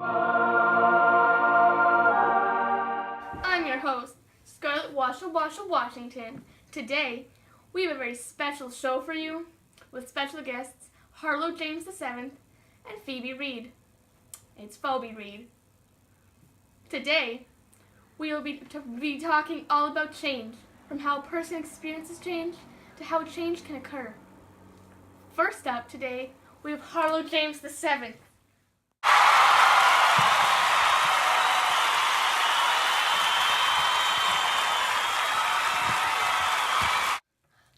I'm your host, Scarlett Washington. Today, we have a very special show for you with special guests Harlow James VII and Phoebe Reed. It's Phoebe Reed. Today, we will be talking all about change, from how a person experiences change to how change can occur. First up today, we have Harlow James VII.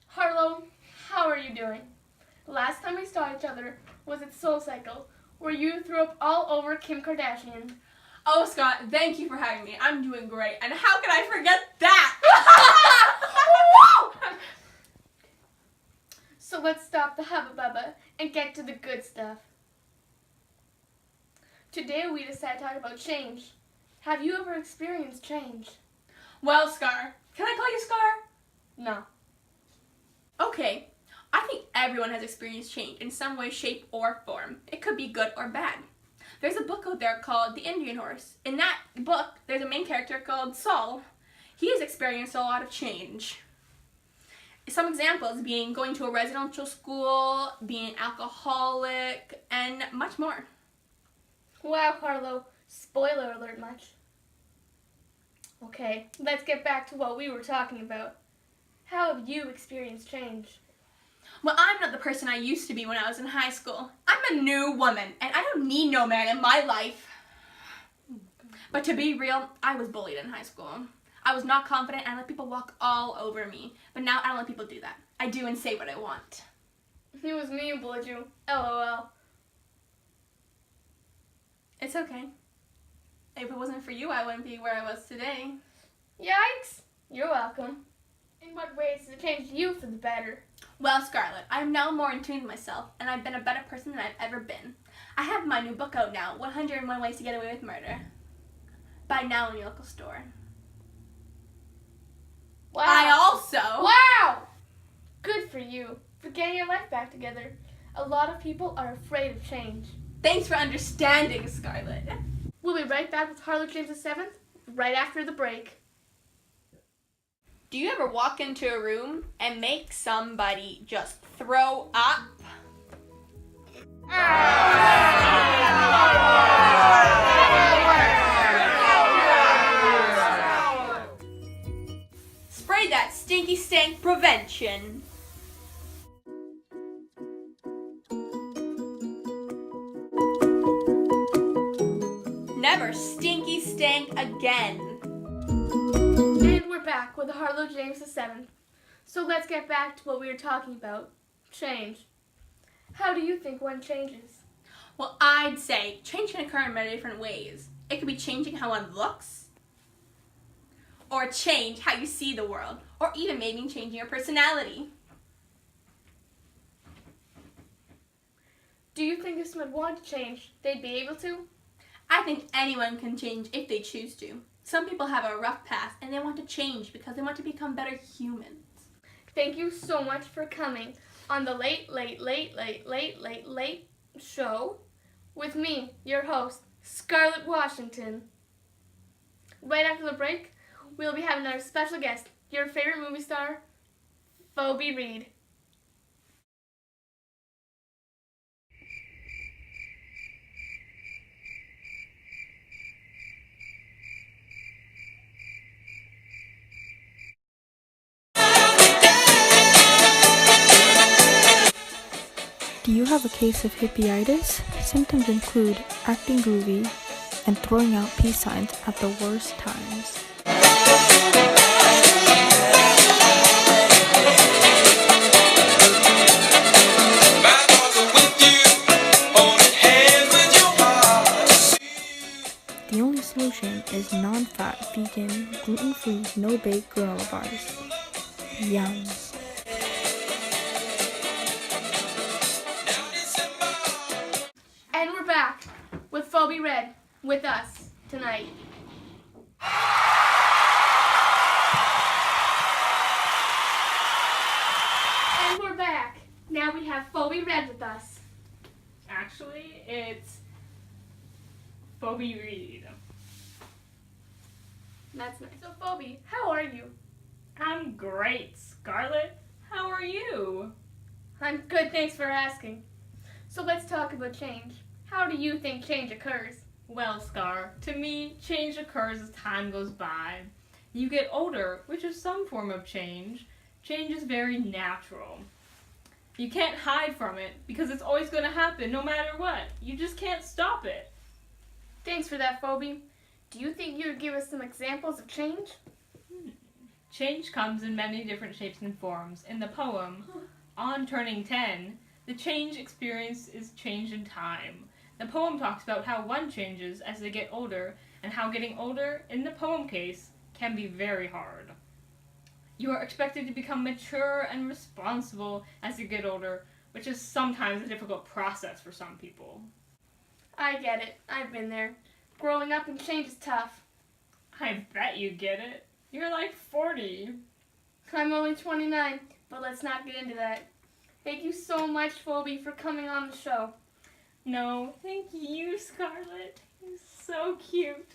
Harlow, how are you doing? Last time we saw each other was at Soul Cycle, where you threw up all over Kim Kardashian. Oh, Scott, thank you for having me. I'm doing great. And how can I forget that? So let's stop the hubba bubba and get to the good stuff. Today we decided to talk about change. Have you ever experienced change? Well, Scar, can I call you Scar? No. Okay, I think everyone has experienced change in some way, shape, or form. It could be good or bad. There's a book out there called The Indian Horse. In that book, there's a main character called Saul. He has experienced a lot of change. Some examples being going to a residential school, being alcoholic, and much more. Wow, Harlow. Spoiler alert much. Okay, let's get back to what we were talking about. How have you experienced change? Well, I'm not the person I used to be when I was in high school. I'm a new woman, and I don't need no man in my life. But to be real, I was bullied in high school. I was not confident, and I let people walk all over me. But now I don't let people do that. I do and say what I want. It was me who bullied you. LOL. It's okay. If it wasn't for you, I wouldn't be where I was today. Yikes! You're welcome. In what ways has it changed you for the better? Well, Scarlett, I'm now more in tune with myself, and I've been a better person than I've ever been. I have my new book out now, 101 Ways to Get Away with Murder. Buy now in your local store. Wow. I also... Wow! Good for you, for getting your life back together. A lot of people are afraid of change. Thanks for understanding, Scarlett. We'll be right back with Harlow James VII right after the break. Do you ever walk into a room and make somebody just throw up? Spray that stinky stank prevention. Never stinky stank again. And we're back with Harlow James VII. So let's get back to what we were talking about. Change. How do you think one changes? Well, I'd say change can occur in many different ways. It could be changing how one looks, or change how you see the world, or even maybe changing your personality. Do you think if someone wanted to change, they'd be able to? I think anyone can change if they choose to. Some people have a rough past and they want to change because they want to become better humans. Thank you so much for coming on the Late Show with me, your host, Scarlett Washington. Right after the break, we'll be having another special guest, your favorite movie star, Phoebe Reed. Do you have a case of hippyitis? Symptoms include acting groovy and throwing out peace signs at the worst times. The only solution is non-fat, vegan, gluten-free, no-bake granola bars. Yum. And we're back with Phoebe Reed with us tonight. And we're back. Now we have Phoebe Reed with us. Actually, it's Phoebe Reed. That's nice. So, Phoebe, how are you? I'm great, Scarlett. How are you? I'm good, thanks for asking. So let's talk about change. How do you think change occurs? Well, Scar, to me, change occurs as time goes by. You get older, which is some form of change. Change is very natural. You can't hide from it because it's always going to happen no matter what. You just can't stop it. Thanks for that, Phoebe. Do you think you would give us some examples of change? Change comes in many different shapes and forms. In the poem, On Turning 10, the change experience is change in time. The poem talks about how one changes as they get older, and how getting older, in the poem case, can be very hard. You are expected to become mature and responsible as you get older, which is sometimes a difficult process for some people. I get it. I've been there. Growing up and change is tough. I bet you get it. You're like 40. I'm only 29, but let's not get into that. Thank you so much, Phoebe, for coming on the show. No, thank you, Scarlett. You're so cute.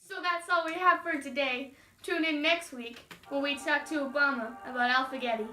So that's all we have for today. Tune in next week when we talk to Obama about Alphagetti.